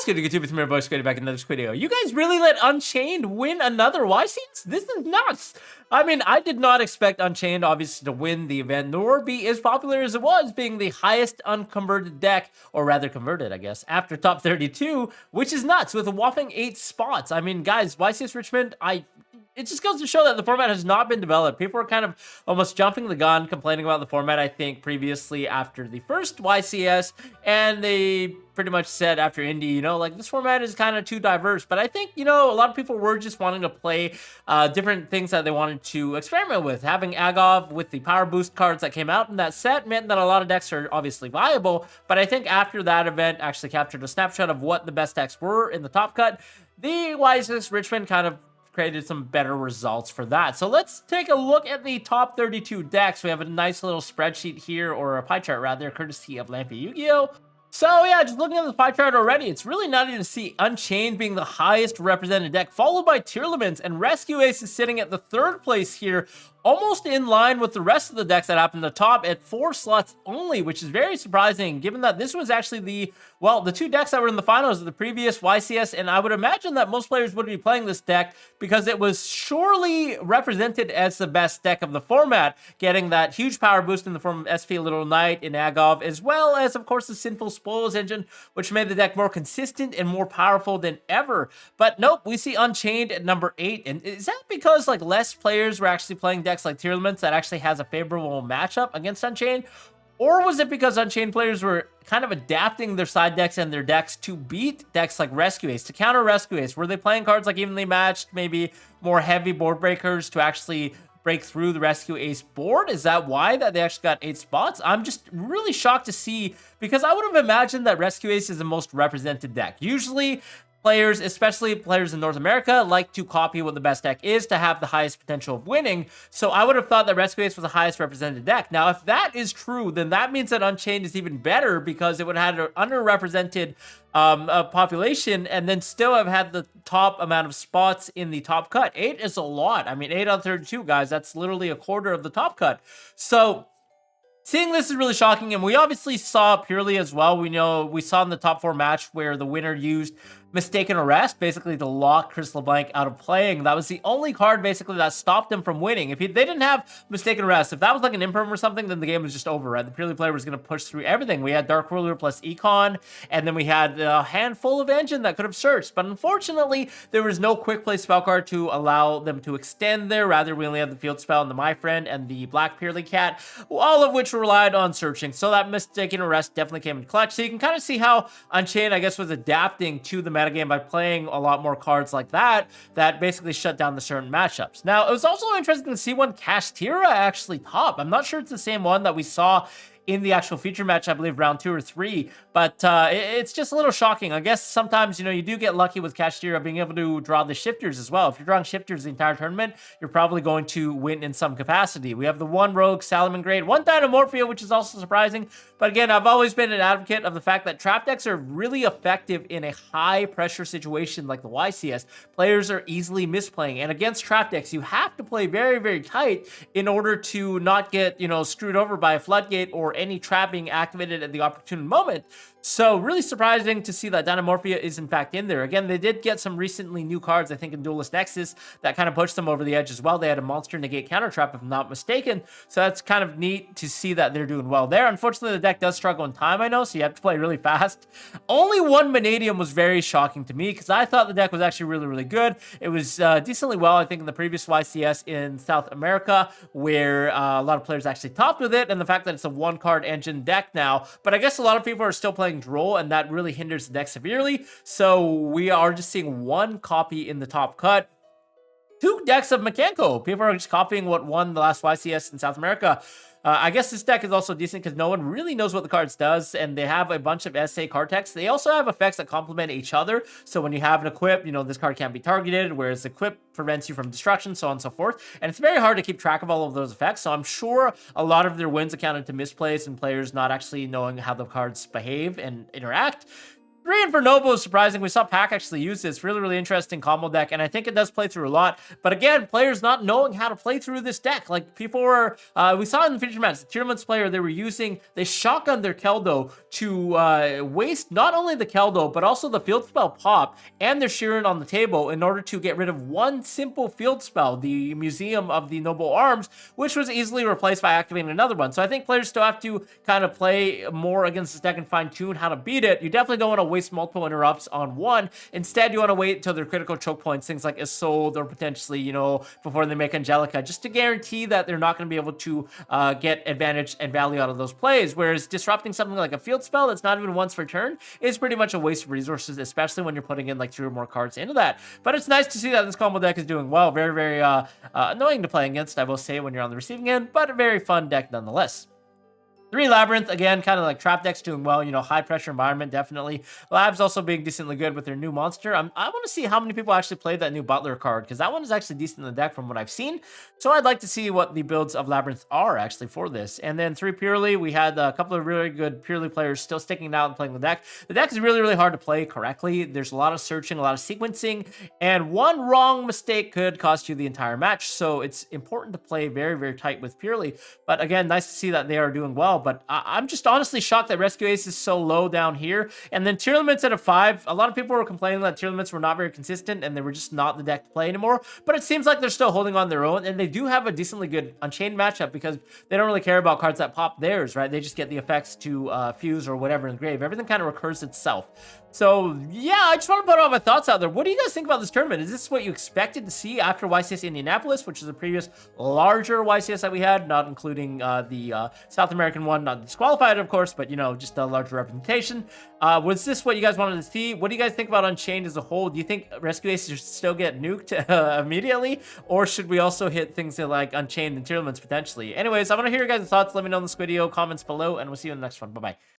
What's good, YouTube? It's my voice created back in another video. You guys really let Unchained win another YCS? This is nuts. I mean, I did not expect Unchained, obviously, to win the event, nor be as popular as it was, being the highest unconverted deck, or rather converted, I guess, after top 32, which is nuts, with a whopping 8 spots. I mean, guys, YCS Richmond, it just goes to show that the format has not been developed. People are kind of almost jumping the gun, complaining about the format, I think, previously after the first YCS, and they pretty much said after Indy, you know, like, this format is kind of too diverse. But I think, you know, a lot of people were just wanting to play different things that they wanted to experiment with. Having Agov with the power boost cards that came out in that set meant that a lot of decks are obviously viable. But I think after that event actually captured a snapshot of what the best decks were in the top cut, the YCS Richmond kind of created some better results for that. So let's take a look at the top 32 decks. We have a nice little spreadsheet here, or a pie chart rather, courtesy of Lampy Yugioh. So yeah, just looking at the pie chart already, it's really nutty to see Unchained being the highest represented deck, followed by Tearlaments, and Rescue Ace is sitting at the 3rd place here, almost in line with the rest of the decks that happened at the top at 4 slots only, which is very surprising given that this was actually the 2 decks that were in the finals of the previous YCS, and I would imagine that most players would be playing this deck because it was surely represented as the best deck of the format, getting that huge power boost in the form of SP Little Knight in Agov, as well as, of course, the Sinful Spoils engine, which made the deck more consistent and more powerful than ever. But nope, we see Unchained at number 8, and is that because like less players were actually playing decks like Tearlaments that actually has a favorable matchup against Unchained? Or was it because Unchained players were kind of adapting their side decks and their decks to beat decks like Rescue Ace, to counter Rescue Ace? Were they playing cards like Evenly Matched, maybe more heavy board breakers to actually break through the Rescue Ace board? Is that why that they actually got 8 spots? I'm just really shocked to see, because I would have imagined that Rescue Ace is the most represented deck. Usually, players, especially players in North America, like to copy what the best deck is to have the highest potential of winning. So I would have thought that Rescue Ace was the highest represented deck. Now, if that is true, then that means that Unchained is even better because it would have had an underrepresented population and then still have had the top amount of spots in the top cut. 8 is a lot. I mean, 8 out of 32, guys, that's literally a quarter of the top cut. So seeing this is really shocking, and we obviously saw purely as well. We saw in the top 4 match where the winner used Mistaken Arrest, basically to lock Chris LeBlanc out of playing. That was the only card, basically, that stopped him from winning. If they didn't have Mistaken Arrest, if that was like an Imperm or something, then the game was just over, right? The purely player was going to push through everything. We had Dark Ruler plus Econ, and then we had a handful of engine that could have searched. But unfortunately, there was no quick play spell card to allow them to extend there. Rather, we only had the Field Spell and the My Friend and the Black Purely Cat, all of which relied on searching. So that Mistaken Arrest definitely came in clutch. So you can kind of see how Unchained, I guess, was adapting to the metagame by playing a lot more cards like that basically shut down the certain matchups. Now, it was also interesting to see one Kashtira actually top. I'm not sure it's the same one that we saw in the actual feature match, I believe round 2 or 3, but it's just a little shocking. I guess sometimes, you know, you do get lucky with Kashtira being able to draw the shifters as well. If you're drawing shifters the entire tournament, you're probably going to win in some capacity. We have the 1 Rogue Salamangreat, 1 Dynamorphia, which is also surprising, but again, I've always been an advocate of the fact that trap decks are really effective in a high pressure situation like the YCS. Players are easily misplaying, and against trap decks, you have to play very, very tight in order to not get, you know, screwed over by a floodgate or any trap being activated at the opportune moment. So really surprising to see that Dynamorphia is in fact in there. Again, they did get some recently new cards, I think in Duelist Nexus, that kind of pushed them over the edge as well. They had a Monster Negate Counter Trap, if I'm not mistaken. So that's kind of neat to see that they're doing well there. Unfortunately, the deck does struggle in time, I know, so you have to play really fast. Only 1 Vanadium was very shocking to me because I thought the deck was actually really, really good. It was decently well, I think, in the previous YCS in South America, where a lot of players actually topped with it, and the fact that it's a 1-card engine deck now. But I guess a lot of people are still playing Droll, and that really hinders the deck severely. So we are just seeing 1 copy in the top cut. 2 decks of Mechanical. People are just copying what won the last YCS in South America. I guess this deck is also decent because no one really knows what the cards does, and they have a bunch of SA card text. They also have effects that complement each other. So when you have an equip, you know, this card can't be targeted, whereas equip prevents you from destruction, so on and so forth. And it's very hard to keep track of all of those effects. So I'm sure a lot of their wins accounted to misplays and players not actually knowing how the cards behave and interact. 3 in for Noble is surprising. We saw Pack actually use this really interesting combo deck, and I think it does play through a lot. But again, players not knowing how to play through this deck. Like people were, we saw in the feature match, the Tier Limits player, they shotgunned their Keldo to waste not only the Keldo, but also the field spell pop and their Sheeran on the table in order to get rid of one simple field spell, the Museum of the Noble Arms, which was easily replaced by activating another one. So I think players still have to kind of play more against this deck and fine tune how to beat it. You definitely don't want to waste multiple interrupts on one. Instead, you want to wait until their critical choke points, things like Isolde or potentially, you know, before they make Angelica, just to guarantee that they're not going to be able to get advantage and value out of those plays. Whereas disrupting something like a field spell that's not even once per turn is pretty much a waste of resources, especially when you're putting in like 3 or more cards into that. But it's nice to see that this combo deck is doing well. Very annoying to play against, I will say, when you're on the receiving end, but a very fun deck nonetheless. 3 Labyrinth, again, kind of like trap decks doing well, you know, high pressure environment, definitely. Labs also being decently good with their new monster. I want to see how many people actually played that new Butler card, because that one is actually decent in the deck from what I've seen. So I'd like to see what the builds of Labyrinth are actually for this. And then 3 Purely, we had a couple of really good Purely players still sticking out and playing the deck. The deck is really hard to play correctly. There's a lot of searching, a lot of sequencing, and one wrong mistake could cost you the entire match. So it's important to play very tight with Purely. But again, nice to see that they are doing well. But I'm just honestly shocked that Rescue Ace is so low down here. And then Tier Limits at a 5. A lot of people were complaining that Tier Limits were not very consistent and they were just not the deck to play anymore. But it seems like they're still holding on their own. And they do have a decently good Unchained matchup because they don't really care about cards that pop theirs, right? They just get the effects to fuse or whatever in the grave. Everything kind of recurs itself. So, yeah, I just want to put all my thoughts out there. What do you guys think about this tournament? Is this what you expected to see after YCS Indianapolis, which is a previous larger YCS that we had, not including the South American one, not disqualified, of course, but, you know, just a larger representation? Was this what you guys wanted to see? What do you guys think about Unchained as a whole? Do you think Rescue Aces should still get nuked immediately? Or should we also hit things like Unchained and Tier Limits potentially? Anyways, I want to hear your guys' thoughts. Let me know in this video, comments below, and we'll see you in the next one. Bye-bye.